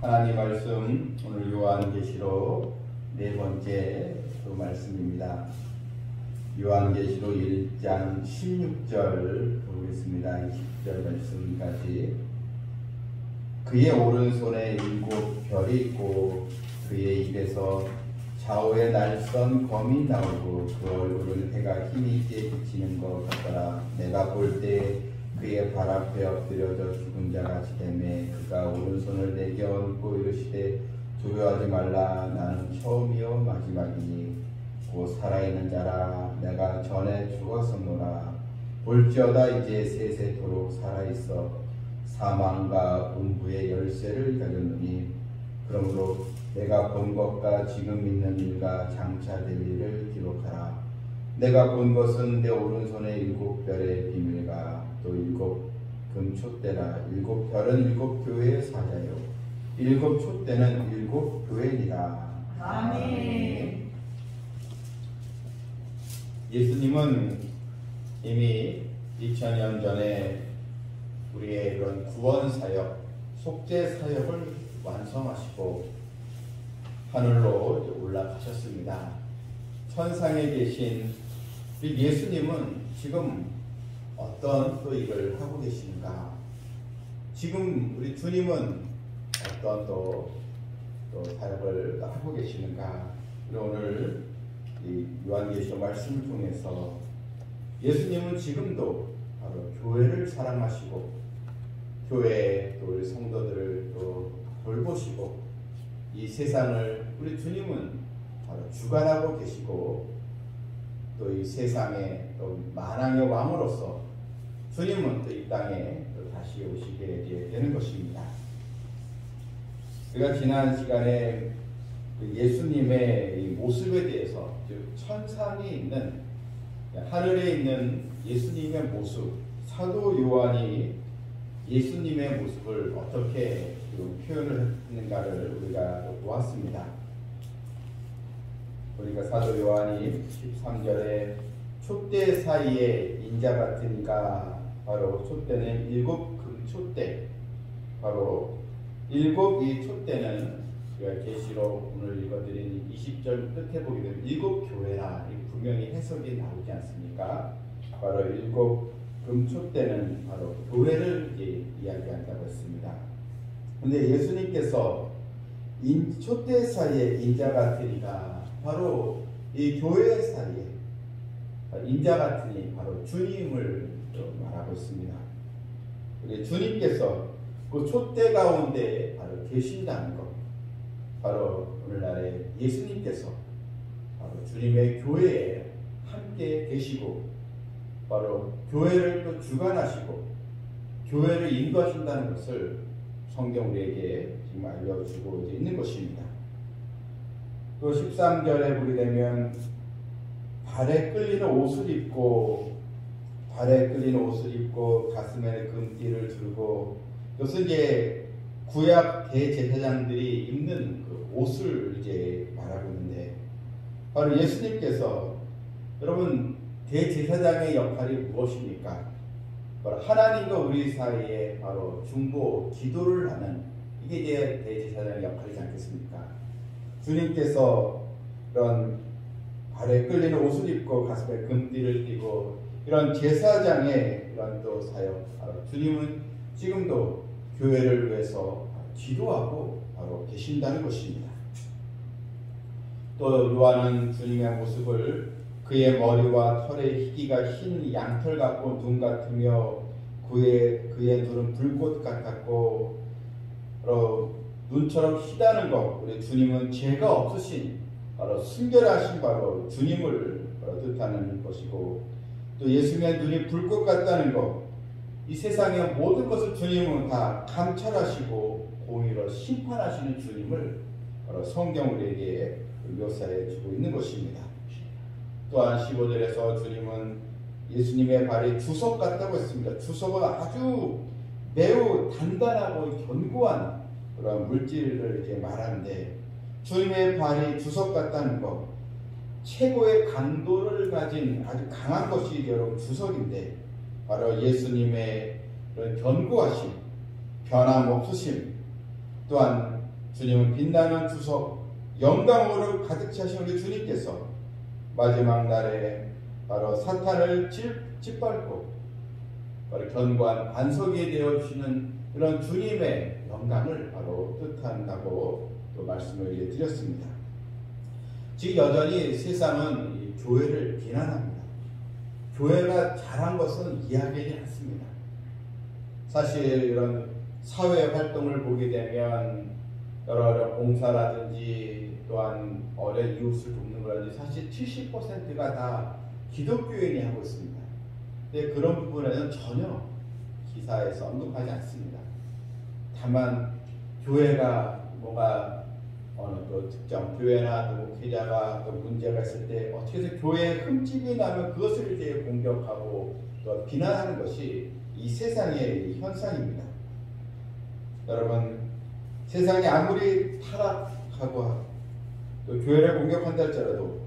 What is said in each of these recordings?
하나님 말씀 오늘 요한계시록 네 번째 말씀입니다. 요한계시록 1장 16절 보겠습니다. 20절 말씀까지. 그의 오른손에 7별이 있고 그의 입에서 좌우의 날선 검이 나오고 그 얼굴은 해가 힘이 있게 비치는 것 같더라. 내가 볼 때 그의 발 앞에 엎드려져 죽은 자같이 되매 그가 오른손을 내게 얹고 이르시되 두려워하지 말라. 나는 처음이요 마지막이니 곧 살아있는 자라. 내가 전에 죽었었노라. 볼지어다 이제 세세토록 살아있어 사망과 음부의 열쇠를 가졌노니 그러므로 내가 본 것과 지금 있는 일과 장차 될 일을 기록하라. 내가 본 것은 내 오른손에 7별의 비밀과 또 7 금촛대라. 7별은 7교회의 사자요 7 촛대는 7 교회니라. 아멘. 예수님은 이미 2000년 전에 우리의 이런 구원 사역, 속죄 사역을 완성하시고 하늘로 올라가셨습니다. 천상에 계신 우리 예수님은 지금 어떤 또 일을 하고 계신가? 지금 우리 주님은 어떤 또 사역을 하고 계시는가? 오늘 이 요한계시록 말씀을 통해서 예수님은 지금도 바로 교회를 사랑하시고 교회 또 우리 성도들을 또 돌보시고 이 세상을 우리 주님은 바로 주관하고 계시고 또 이 세상의 또 만왕의 왕으로서 주님은 또 이 땅에 또 다시 오시게 되는 것입니다. 우리가 지난 시간에 예수님의 이 모습에 대해서 즉 천상에 있는 하늘에 있는 예수님의 모습, 사도 요한이 예수님의 모습을 어떻게 표현을 했는가를 우리가 보았습니다. 우리가 사도 요한이 13절에 촛대 사이에 인자 같으니까 바로 촛대는 7 금촛대, 바로 7 이 촛대는 우리가 계시록 오늘 읽어드린 20절 끝에 보게 되면 7 교회라 분명히 해석이 나오지 않습니까? 바로 7 금촛대는 바로 교회를 이야기한다고 했습니다. 그런데 예수님께서 촛대 사이에 인자 같으니까 바로 이 교회 사이에 인자 같으니 바로 주님을 말하고 있습니다. 우리 주님께서 그 촛대 가운데 바로 계신다는 것, 바로 오늘날에 예수님께서 바로 주님의 교회에 함께 계시고 바로 교회를 또 주관하시고 교회를 인도하신다는 것을 성경 우리에게 지금 알려주고 있는 것입니다. 또 13절에 보게 되면 발에 끌리는 옷을 입고 가슴에 금띠를 두르고, 이것은 이제 구약 대제사장들이 입는 그 옷을 이제 말하고 있는데, 바로 예수님께서 여러분 대제사장의 역할이 무엇입니까? 바로 하나님과 우리 사이에 바로 중보 기도를 하는, 이게 이제 대제사장의 역할이지 않겠습니까? 주님께서 이런 발에 끌리는 옷을 입고 가슴에 금띠를 띠고 이런 제사장의 이런 또 사역, 주님은 지금도 교회를 위해서 기도하고 바로 계신다는 것입니다. 또 요한은 주님의 모습을 그의 머리와 털의 희기가 흰 양털 같고 눈 같으며 그의 눈은 불꽃 같았고 눈처럼 희다는 것, 우리 주님은 죄가 없으신 바로 순결하신 바로 주님을 뜻하는 것이고, 또 예수님의 눈이 불꽃 같다는 것, 이 세상의 모든 것을 주님은 다 감찰하시고 공의로 심판하시는 주님을 바로 성경 우리에게 묘사해 주고 있는 것입니다. 또한 15절에서 주님은 예수님의 발이 주석 같다고 했습니다. 주석은 아주 매우 단단하고 견고한 그런 물질을 이제 말하는데, 주님의 발이 주석 같다는 것, 최고의 강도를 가진 아주 강한 것이 여러분 주석인데, 바로 예수님의 그런 견고하심, 변함없으심, 또한 주님은 빛나는 주석 영광으로 가득 차신 우리 주님께서 마지막 날에 바로 사탄을 짓밟고 바로 견고한 반석이 되어주시는 그런 주님의 영광을 바로 뜻한다고 또 말씀을 드렸습니다. 지금 여전히 세상은 이 교회를 비난합니다. 교회가 잘한 것은 이야기하지 않습니다. 사실 이런 사회 활동을 보게 되면 여러 봉사라든지 또한 어려운 이웃을 돕는 거라든지 사실 70%가 다 기독교인이 하고 있습니다. 근데 그런 부분에는 전혀 기사에서 언급하지 않습니다. 다만 교회가 뭔가 어느 또 특정 교회나 또 목회자가 또 문제가 있을 때 어떻게 해서 교회에 흠집이 나면 그것을 이제 공격하고 또 비난하는 것이 이 세상의 현상입니다. 여러분, 세상이 아무리 타락하고 또 교회를 공격한다 할지라도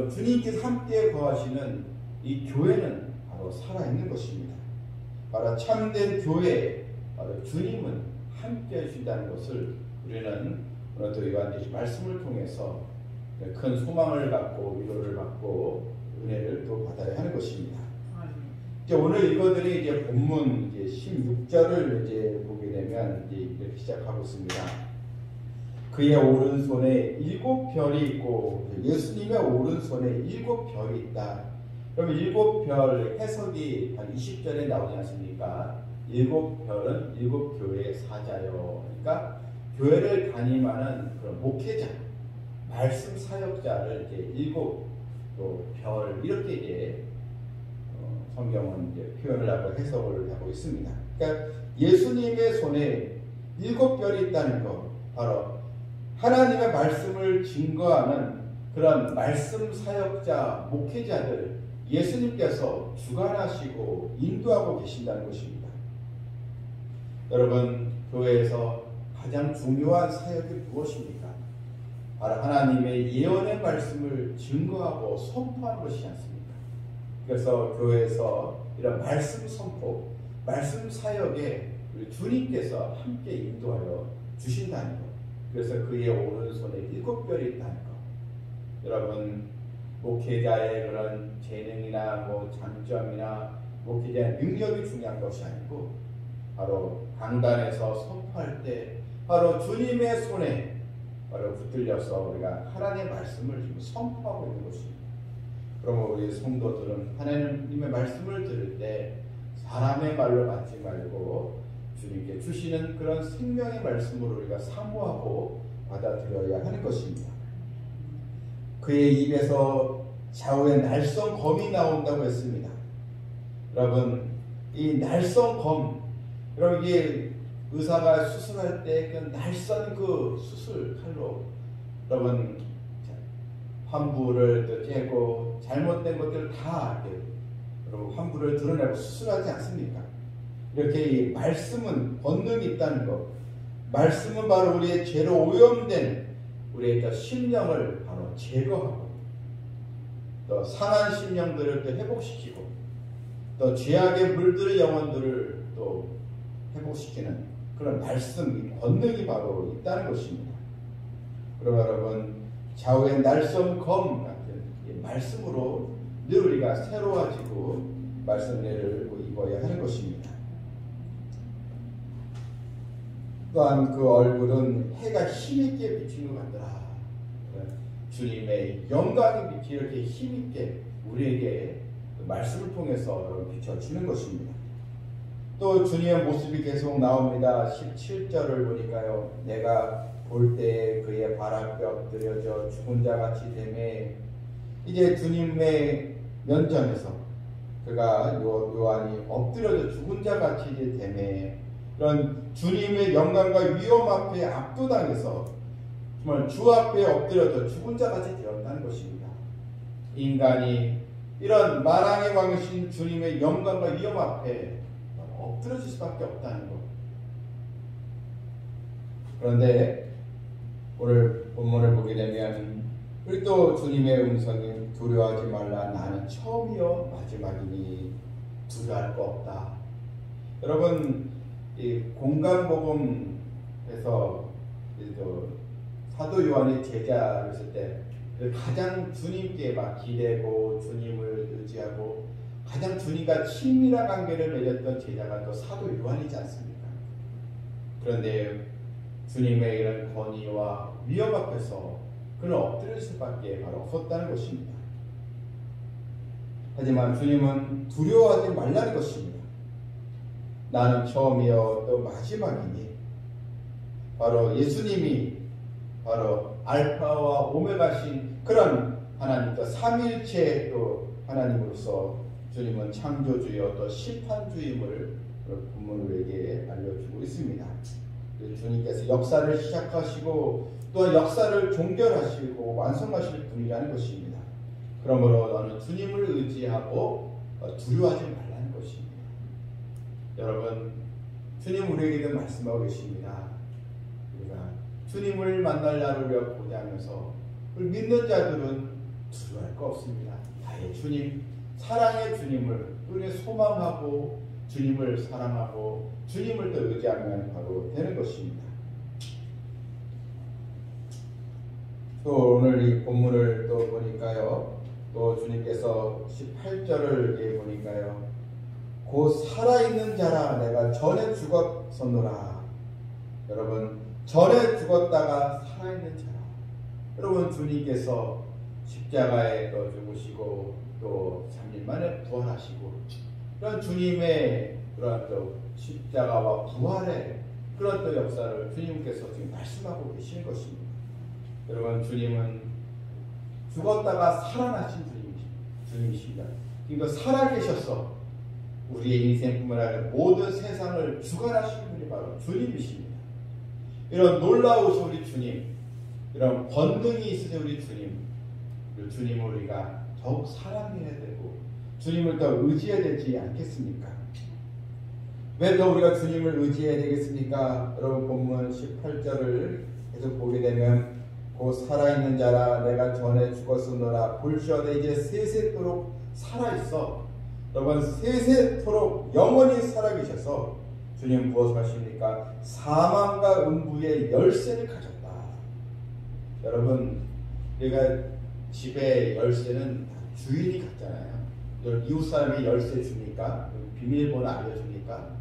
주님께서 함께 거하시는 이 교회는 바로 살아있는 것입니다. 바로 참된 교회, 바로 주님은 함께 해주신다는 것을 우리는 오늘 또 요한계시 말씀을 통해서 큰 소망을 갖고 위로를 받고 은혜를 또 받아야 하는 것입니다. 이제 오늘 이거들이 이제 본문 이제 16절을 이제 보게 되면 이제 이렇게 시작하고 있습니다. 그의 오른손에 7별이 있고 예수님의 오른손에 7별이 있다. 그럼 7별 해석이 한 20절에 나오지 않습니까? 7별은 7교회의 사자요. 그러니까 교회를 담임하는 그런 목회자, 말씀 사역자를 이제 7별 이렇게 이제 성경은 이제 표현을 하고 해석을 하고 있습니다. 그러니까 예수님의 손에 7별이 있다는 것, 바로 하나님의 말씀을 증거하는 그런 말씀 사역자, 목회자들 예수님께서 주관하시고 인도하고 계신다는 것입니다. 여러분, 교회에서 가장 중요한 사역이 무엇입니까? 바로 하나님의 예언의 말씀을 증거하고 선포하는 것이지 않습니까? 그래서 교회에서 이런 말씀 선포, 말씀 사역에 우리 주님께서 함께 인도하여 주신다는 것. 그래서 그의 오른손에 7별이 있다는 것. 여러분, 목회자의 그런 재능이나 뭐 장점이나 목회자의 능력이 중요한 것이 아니고 바로 강단에서 선포할 때 바로 주님의 손에 바로 붙들려서 우리가 하나님의 말씀을 지금 선포하고 있는 것입니다. 그러면 우리 성도들은 하나님의 말씀을 들을 때 사람의 말로 받지 말고 주님께 주시는 그런 생명의 말씀으로 우리가 사모하고 받아들여야 하는 것입니다. 그의 입에서 좌우의 날선 검이 나온다고 했습니다. 여러분, 이 날선 검, 여러분 이게 의사가 수술할 때 그 날선 그 수술 칼로 여러분 환부를 또 째고 잘못된 것들을 다 이렇게 여러분 환부를 드러내고 수술하지 않습니까? 이렇게 이 말씀은 권능이 있다는 것, 말씀은 바로 우리의 죄로 오염된 우리의 심령을 바로 제거하고 또 상한 심령들을 또 회복시키고 또 죄악에 물들의 영혼들을 또 회복시키는 그런 말씀, 권능이 바로 있다는 것입니다. 그러나 여러분, 좌우의 날선 검 같은 이 말씀으로 늘 우리가 새로워지고 말씀을 입어야 하는 것입니다. 또한 그 얼굴은 해가 힘있게 비친 것 같더라. 주님의 영광이 이렇게 힘있게 우리에게 그 말씀을 통해서 비춰주는 것입니다. 또 주님의 모습이 계속 나옵니다. 17절을 보니까요. 내가 볼 때에 그의 발 앞에 엎드려져 죽은 자같이 되매 이제 주님의 면전에서 그가 요한이 엎드려져 죽은 자같이 되매 그런 주님의 영광과 위엄 앞에 압도당해서 정말 주 앞에 엎드려져 죽은 자같이 되었다는 것입니다. 인간이 이런 만왕의 왕이신 주님의 영광과 위엄 앞에 엎드려질 수밖에 없다는 것. 그런데 오늘 본문을 보게 되면 우리 또 주님의 음성이 두려워하지 말라 나는 처음이요 마지막이니 두려워할 거 없다. 여러분 이 공간복음에서 그래도 사도 요한의 제자를 했을 때 가장 주님께 막 기대고 주님을 의지하고 가장 주님과 친밀한 관계를 맺었던 제자가 또 사도 요한이지 않습니까? 그런데 주님의 이런 권위와 위협 앞에서 그는 엎드릴 수밖에 바로 없었다는 것입니다. 하지만 주님은 두려워하지 말라는 것입니다. 나는 처음이요 또 마지막이니 바로 예수님이 바로 알파와 오메가신 그런 하나님 또 삼일체 또 하나님으로서 주님은 창조주여 또 심판주임을 본문으로에게 알려주고 있습니다. 주님께서 역사를 시작하시고 또 역사를 종결하시고 완성하실 분이라는 것입니다. 그러므로 너는 주님을 의지하고 두려워하지 말라는 것입니다. 여러분, 주님 우리에게도 말씀하고 계십니다. 우리가 주님을 만날 날을 우리가 고대하면서 믿는 자들은 두려워할 거 없습니다. 나의 주님, 사랑의 주님을 우리가 소망하고 주님을 사랑하고 주님을 또 의지하면 바로 되는 것입니다. 또 오늘 이 본문을 또 보니까요. 또 주님께서 18절을 보니까요. 곧 살아있는 자라 내가 전에 죽었었노라. 여러분, 전에 죽었다가 살아있는 자라. 여러분, 주님께서 십자가에 또 죽으시고 또 3일 만에 부활하시고 그런 주님의 그런 또 십자가와 부활의 그런 또 역사를 주님께서 지금 말씀하고 계시는 것입니다. 여러분, 주님은 죽었다가 살아나신 주님이십니다. 그러니까 살아계셔서 우리의 인생뿐만 아니라 모든 세상을 주관하시는 분이 바로 주님이십니다. 이런 놀라우신 우리 주님, 이런 권능이 있으신 우리 주님, 그 주님을 우리가 더욱 사랑해야 되고 주님을 더 의지해야 되지 않겠습니까? 왜 더 우리가 주님을 의지해야 되겠습니까? 여러분, 본문 18절을 계속 보게 되면 곧 살아있는 자라 내가 전에 죽었으노라 볼지어다 이제 세세토록 살아있어. 여러분, 세세토록 영원히 살아계셔서 주님 무엇을 하십니까? 사망과 음부의 열쇠를 가졌다. 여러분, 우리가 집에 열쇠는 주인이 갖잖아요. 이웃 사람이 열쇠 줍니까? 비밀번호 알려줍니까?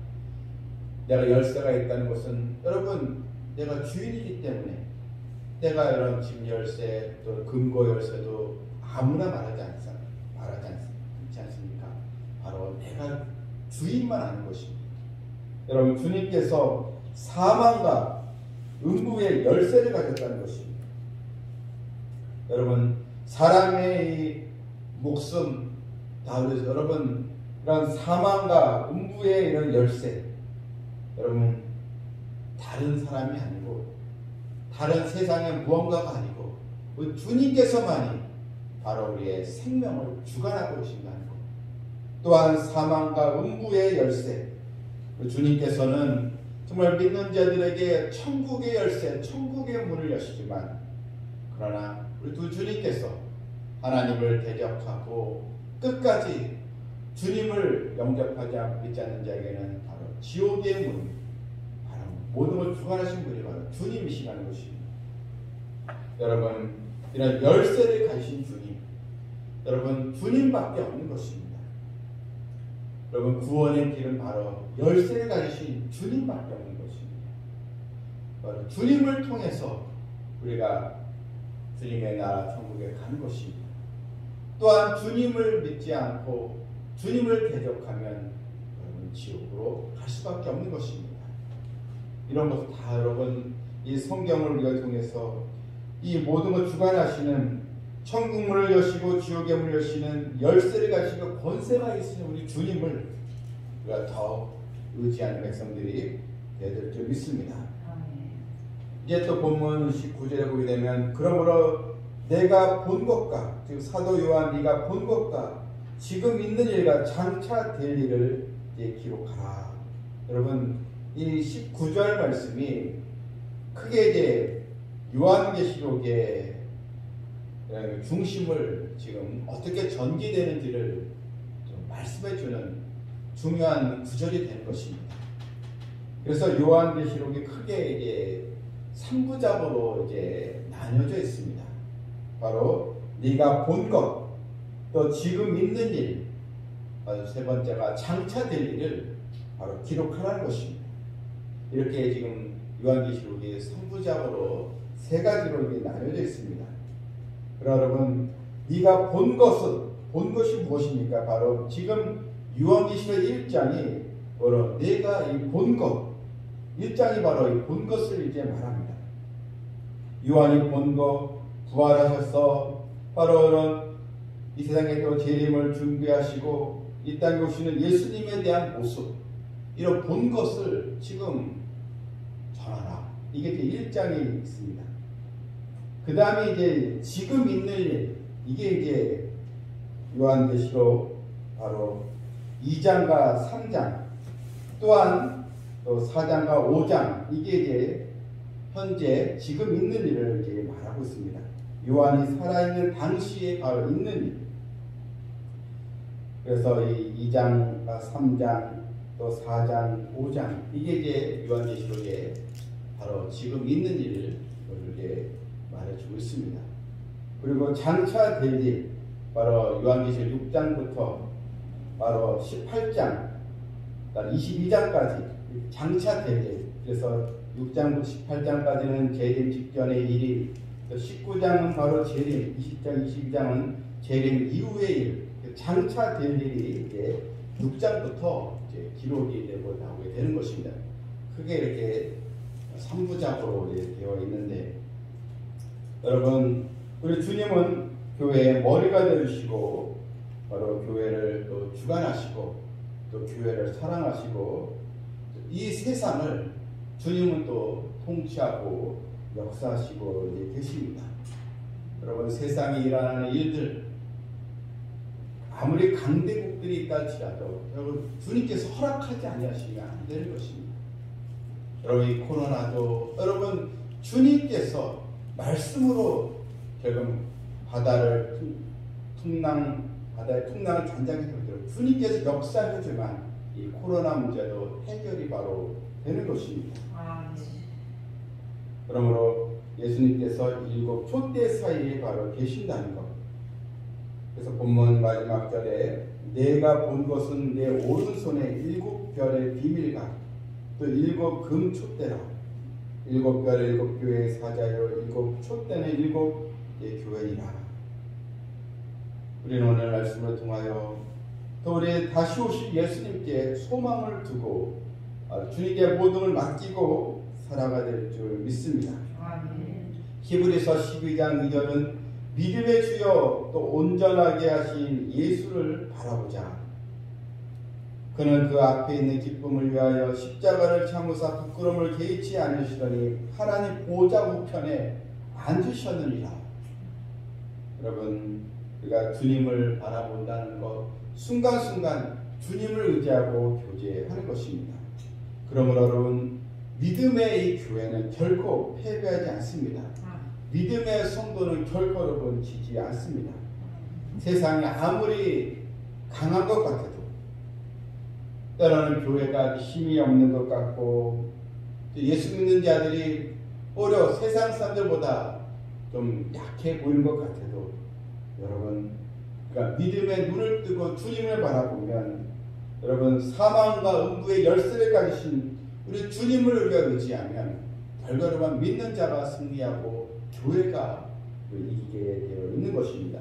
내가 열쇠가 있다는 것은 여러분, 내가 주인이기 때문에 내가 이런 집 열쇠 또 금고 열쇠도 아무나 말하지 않습니까? 바로 내가 주인만 아는 것입니다. 여러분, 주님께서 사망과 음부의 열쇠를 가졌다는 것입니다. 여러분, 사람의 이 목숨 다 그래서 여러분 이런 사망과 음부의 이런 열쇠, 여러분 다른 사람이 아니고 다른 세상의 무언가가 아니고 우리 주님께서만이 바로 우리의 생명을 주관하고 계신다는 것. 또한 사망과 음부의 열쇠, 주님께서는 정말 믿는 자들에게 천국의 열쇠, 천국의 문을 여시지만 그러나 우리 두 주님께서 하나님을 대적하고 끝까지 주님을 영접하지 않고 믿지 않는 자에게는 바로 지옥의 문, 바로 모든 걸 주관하신 분이 바로 주님이시라는 것입니다. 여러분, 이런 열쇠를 가지신 주님, 여러분 주님밖에 없는 것입니다. 여러분, 구원의 길은 바로 열쇠를 가지신 주님밖에 없는 것입니다. 바로 주님을 통해서 우리가 주님의 나라 천국에 가는 것입니다. 또한 주님을 믿지 않고 주님을 대적하면 여러분 지옥으로 갈 수밖에 없는 것입니다. 이런 것을 다 여러분 이 성경을 우리가 통해서 이 모든 것 주관하시는 천국문을 여시고 지옥의 문을 여시는 열쇠를 가지고 권세가 있으신 우리 주님을 우리가 더 의지하는 백성들이 되될 줄 믿습니다. 이제 또 본문 19절에 보게 되면 그러므로 내가 본 것과 즉 사도 요한 네가 본 것과 지금 있는 일과 장차 될 일을 이제 기록하라. 여러분, 이 19절 말씀이 크게 이제 요한계시록의 중심을 지금 어떻게 전개되는지를 좀 말씀해주는 중요한 구절이 될 것입니다. 그래서 요한계시록이 크게 이제 3부작으로 이제 나뉘어져 있습니다. 바로 네가 본 것, 또 지금 있는 일, 세 번째가 장차 될 일을 바로 기록하라는 것입니다. 이렇게 지금 요한계시록이 3부작으로 세 가지로 이렇게 나뉘어져 있습니다. 그러나 여러분, 네가 본 것이 무엇입니까? 바로 지금 요한계시록 1장이 바로 내가 이 본 것, 1장이 바로 이 본 것을 이제 말합니다. 요한이 본 것, 부활하셔서 바로 이 세상에 또 재림을 준비하시고 이 땅에 오시는 예수님에 대한 모습, 이런 본 것을 지금 전하라. 이게 이제 1장에 있습니다. 그 다음에 이제 지금 있는 일, 이게 이제 요한계시록 바로 2장과 3장, 또한 또 4장과 5장, 이게 이제 현재 지금 있는 일을 이제 말하고 있습니다. 요한이 살아있는 당시에 바로 있는 일. 그래서 이 2장과 3장, 또 4장, 5장, 이게 이제 요한계시록에 바로 지금 있는 일을 이렇게 말해주고 있습니다. 그리고 장차 될 일, 바로 요한계시록 6장부터 바로 18장, 22장까지 장차 될 일. 그래서 6장부터 18장까지는 재림 직전의 일이, 19장은 바로 재림, 20장, 22장은 재림 이후의 일, 장차 될 일이 이제 6장부터 이제 기록이 되고 나오게 되는 것입니다. 크게 이렇게 3부작으로 되어 있는데, 여러분, 우리 주님은 교회의 머리가 되시고 바로 교회를 또 주관하시고 또 교회를 사랑하시고 이 세상을 주님은 또 통치하고 역사하시고 이제 계십니다. 여러분, 세상에 일어나는 일들 아무리 강대국들이 있다 할지라도 여러분 주님께서 허락하지 아니하시면 안 되는 것입니다. 여러분, 이 코로나도 여러분 주님께서 말씀으로 결국 바다에 풍랑을 잔잔히 돌도록 주님께서 역사해주만 이 코로나 문제도 해결이 바로 되는 것입니다. 그러므로 예수님께서 7 촛대 사이에 바로 계신다는 것. 그래서 본문 마지막 절에 내가 본 것은 내 오른손에 7별의 비밀과 또 7 금 촛대라. 7별 7 교회의 사자요 7 촛대는 7 교회이라. 우리는 오늘 말씀을 통하여 또 우리 다시 오실 예수님께 소망을 두고 주님께 모든 걸 맡기고 살아가야 될 줄 믿습니다. 히브리서 12장 2절은 믿음의 주여 또 온전하게 하신 예수를 바라보자. 그는 그 앞에 있는 기쁨을 위하여 십자가를 참으사 부끄러움을 개의치 않으시더니 하나님 보좌 우편에 앉으셨느니라. 여러분, 우리가 주님을 바라본다는 것, 순간순간 주님을 의지하고 교제하는 것입니다. 그러므로 여러분, 믿음의 이 교회는 결코 패배하지 않습니다. 믿음의 성도는 결코 여러분 지지 않습니다. 세상이 아무리 강한 것 같아도 때로는 교회가 힘이 없는 것 같고 예수 믿는 자들이 오히려 세상 사람들보다 좀 약해 보이는 것 같아도 여러분, 그러니까 믿음의 눈을 뜨고 주님을 바라보면 여러분 사망과 음부의 열쇠를 가지신 우리 주님을 우리가 의지하면 결과로만 믿는 자가 승리하고 교회가 이기게 되어 있는 것입니다.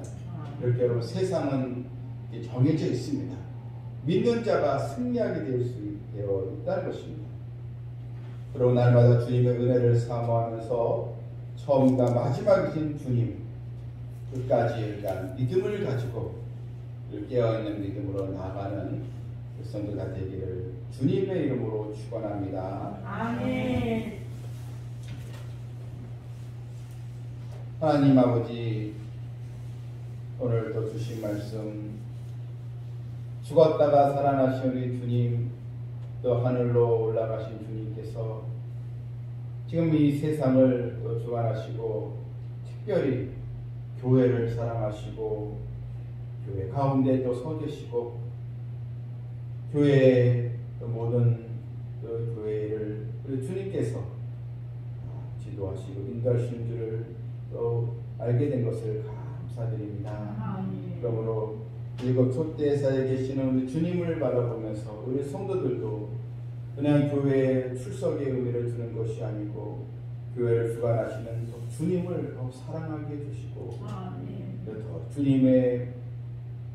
이렇게 여러분 세상은 정해져 있습니다. 믿는 자가 승리하게 되어 있다는 것입니다. 그리고 날마다 주님의 은혜를 사모하면서 처음과 마지막이신 주님 끝까지 믿음을 가지고 깨어있는 믿음으로 나아가는 성도가 되기를 주님의 이름으로 축원합니다. 아멘. 하나님 아버지, 오늘도 주신 말씀, 죽었다가 살아나신 우리 주님, 또 하늘로 올라가신 주님께서 지금 이 세상을 또 주관하시고 특별히 교회를 사랑하시고 교회 가운데 또 서 계시고 교회의 모든 그 교회를 우리 주님께서 기도하시고 인도하시는 줄을 또 알게 된 것을 감사드립니다. 아멘. 그러므로 일곱 촛대사에 계시는 우리 주님을 바라보면서 우리 성도들도 그냥 교회에 출석의 의미를 두는 것이 아니고 교회를 주관하시는 주님을 더 사랑하게 해주시고 아멘. 더 주님의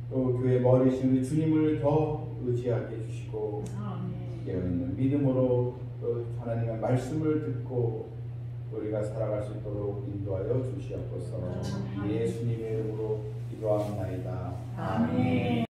또 교회 머리신 우리 주님을 더 의지하게 해주시고 아멘. 깨어있는 믿음으로 또 하나님의 말씀을 듣고 우리가 살아갈 수 있도록 인도하여 주시옵소서. 예수님의 이름으로 기도합나이다. 아멘.